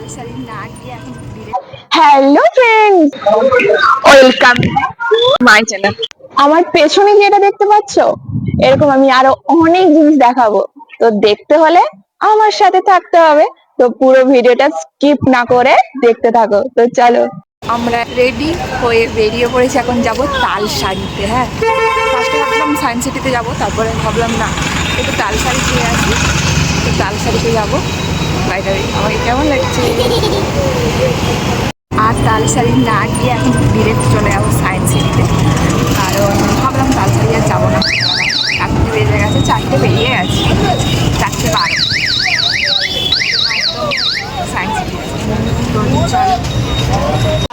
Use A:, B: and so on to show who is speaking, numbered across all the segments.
A: তালসারি না গিয়ে এখন
B: hello friends, welcome my channel. আমার পেছনে যেটা দেখতে পাচ্ছ, এরকম আমি আরো অনেক জিনিস দেখাবো। তো দেখতে হলে আমার সাথে থাকতে হবে। তো পুরো ভিডিওটা স্কিপ না করে দেখতে থাকো। তো চলো,
A: আমরা রেডি হয়ে বেরিয়ে পড়েছি। এখন যাব তালসারিতে। হ্যাঁ, ফার্স্টে ভাবলাম সায়েন্স সিটিতে যাবো, তারপরে ভাবলাম না, একটু তালসারি খেয়ে আসি। তো তালসারিতে যাবো। বাইরে আমাকে কেমন লাগছে। আর তালসারি না গিয়ে এখন ডিরেক্ট চলে যাবো সায়েন্স সিটিতে। কারণ ভাবলাম তালসারি আর যাবো না, এখন বেজে গেছে 4টে, বেরিয়ে গেছে 4:12। সায়েন্স সিটি তো চলো।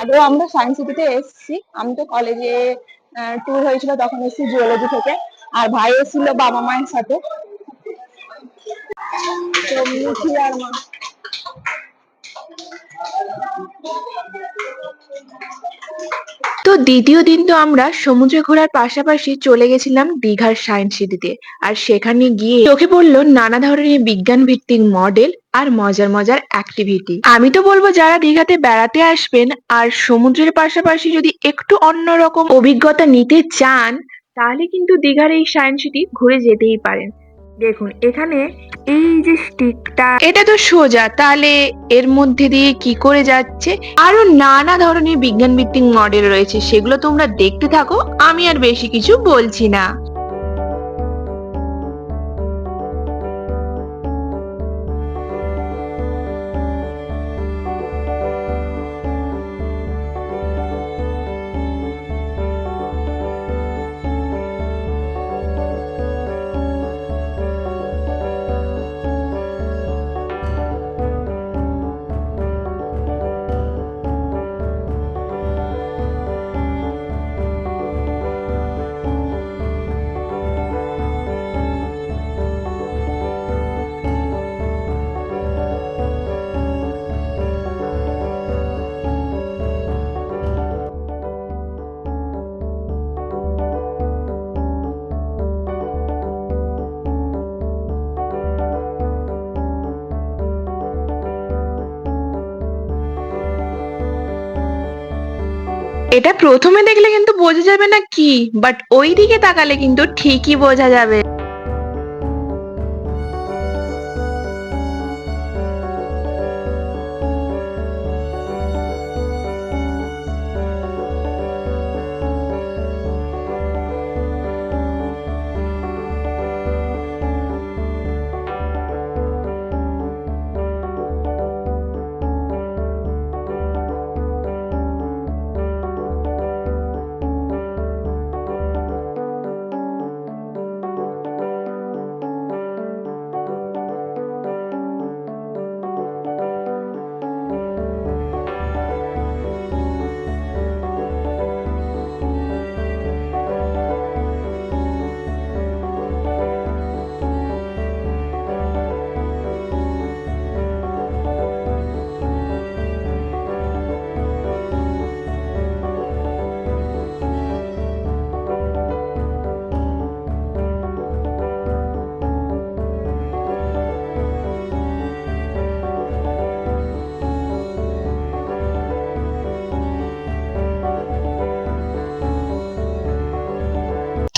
B: আগেও আমরা সায়েন্স সিটিতে এসেছি। আমি তো কলেজে ট্যুর হয়েছিল, তখন এসেছি জুওলজি থেকে। আর ভাই এসেছিল বাবা মায়ের সাথে। তো মিঠি আর মা।
C: তো দ্বিতীয় দিন তো আমরা সমুদ্রে ঘোরার পাশাপাশি চলে গেছিলাম দীঘার সায়েন্স সিটিতে। আর সেখানে গিয়ে চোখে পড়লো নানা ধরনের বিজ্ঞান ভিত্তিক মডেল আর মজার মজার অ্যাক্টিভিটি। আমি তো বলবো যারা দীঘাতে বেড়াতে আসবেন আর সমুদ্রের পাশাপাশি যদি একটু অন্যরকম অভিজ্ঞতা নিতে চান, তাহলে কিন্তু দীঘার এই সায়েন্স সিটি ঘুরে যেতেই পারেন। দেখুন এখানে এই যে স্টিকটা, এটা তো সোজা, তাহলে এর মধ্যে দিয়ে কি করে যাচ্ছে। আরো নানা ধরনের বিজ্ঞান ভিত্তিক মডেল রয়েছে, সেগুলো তোমরা দেখতে থাকো, আমি আর বেশি কিছু বলছি না। এটা প্রথমে দেখলে কিন্তু বোঝা যাবে না কি, বাট ওই দিকে তাকালে কিন্তু ঠিকই বোঝা যাবে।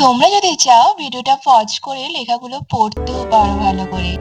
C: তোমরা যদি চাও ভিডিওটা পজ করে লেখাগুলো পড়তেও পারো ভালো করে।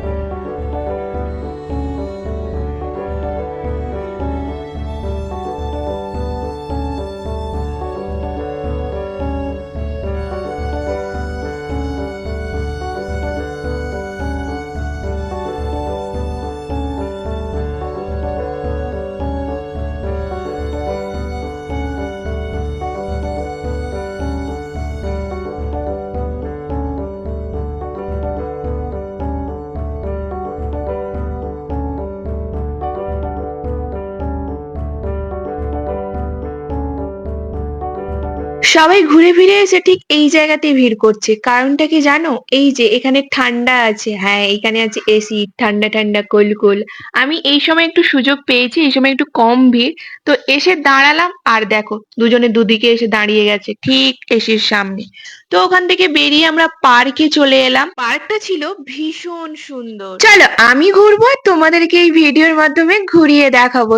C: সবাই ঘুরে ফিরে এসে ঠিক এই জায়গাতেই ভিড় করছে, কারণটা কি জানো? এই যে এখানে ঠান্ডা আছে, হ্যাঁ এখানে আছে এসি, ঠান্ডা ঠান্ডা কোল কোল। আমি এই সময় একটু সুযোগ পেয়েছি, এই সময় একটু কম ভিড়, তো এসে দাঁড়ালাম আর দেখো দুজনে দুদিকে এসে দাঁড়িয়ে গেছে ঠিক এসির সামনে। তো ওখান থেকে বেরিয়ে আমরা পার্কে চলে এলাম। পার্কটা ছিল ভীষণ সুন্দর। চলো আমি ঘুরবো আর তোমাদেরকে এই ভিডিওর মাধ্যমে ঘুরিয়ে দেখাবো।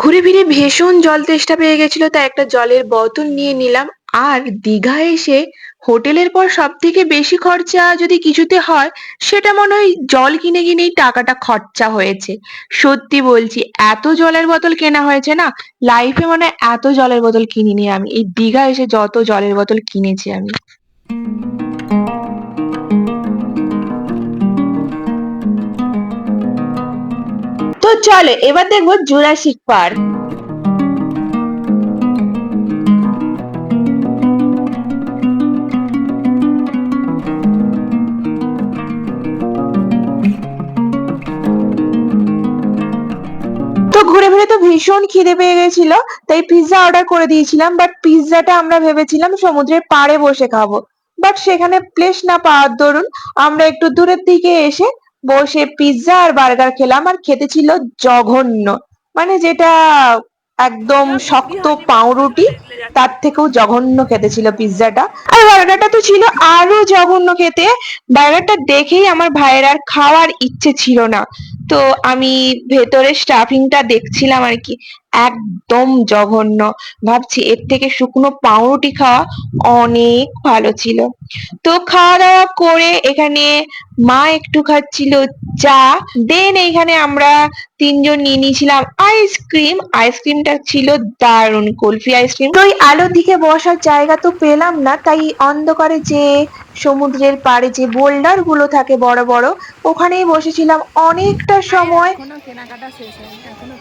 C: ঘুরে ফিরে ভীষণ জল তেষ্টা পেয়ে গেছিল, তাই একটা জলের বোতল নিয়ে নিলাম। আর দীঘা এসে হোটেলের পর সব থেকে বেশি খরচা যদি কিছুতে হয়, সেটা মনে হয় জল কিনে কিনেই টাকাটা খরচা হয়েছে। সত্যি বলছি, এত জলের বোতল কেনা হয়েছে না, লাইফে মানে এত জলের বোতল কিনিনি আমি এই দীঘা এসে, যত জলের বোতল কিনেছি আমি। তো চলে এবার দেখবো জুরাসিক পার্ক। তো ঘুরে ফিরে তো ভীষণ খিদে পেয়ে গেছিল, তাই পিৎজা অর্ডার করে দিয়েছিলাম। বাট পিৎজাটা আমরা ভেবেছিলাম সমুদ্রের পাড়ে বসে খাবো, বাট সেখানে প্লেস না পাওয়ার দরুন আমরা একটু দূরের দিকে এসে বসে পিৎজা আর বার্গার খেলাম। আর খেতে ছিল জঘন্য, মানে যেটা একদম শক্ত পাউরুটি, তার থেকেও জঘন্য খেতে ছিল পিৎজাটা। আর বার্গারটা তো ছিল আরো জঘন্য খেতে। বার্গারটা দেখেই আমার ভাইয়ের আর খাওয়ার ইচ্ছে ছিল না। তো আমি ভেতরে স্টাফিংটা দেখছিলাম আর কি, একদম জঘন্য। ভাবছি এর থেকে শুকনো পাউরুটি খাওয়া অনেক ভালো ছিল। তো খাওয়া দাওয়া করে এখানে মা একটু খাচ্ছিল চা, দেন এইখানে আমরা তিনজন নিয়ে নিয়েছিলাম আইসক্রিম। আইসক্রিমটা ছিল দারুণ, কুলফি আইসক্রিম। তো ওই আলোর দিকে বসার জায়গা তো পেলাম না, তাই অন্ধকারে যে সমুদ্রের পাড়ে যে বোল্ডার গুলো থাকে বড় বড়, ওখানেই বসেছিলাম অনেকটা সময়।
A: এখনো কেনাকাটা শেষ হয়নি, এখনো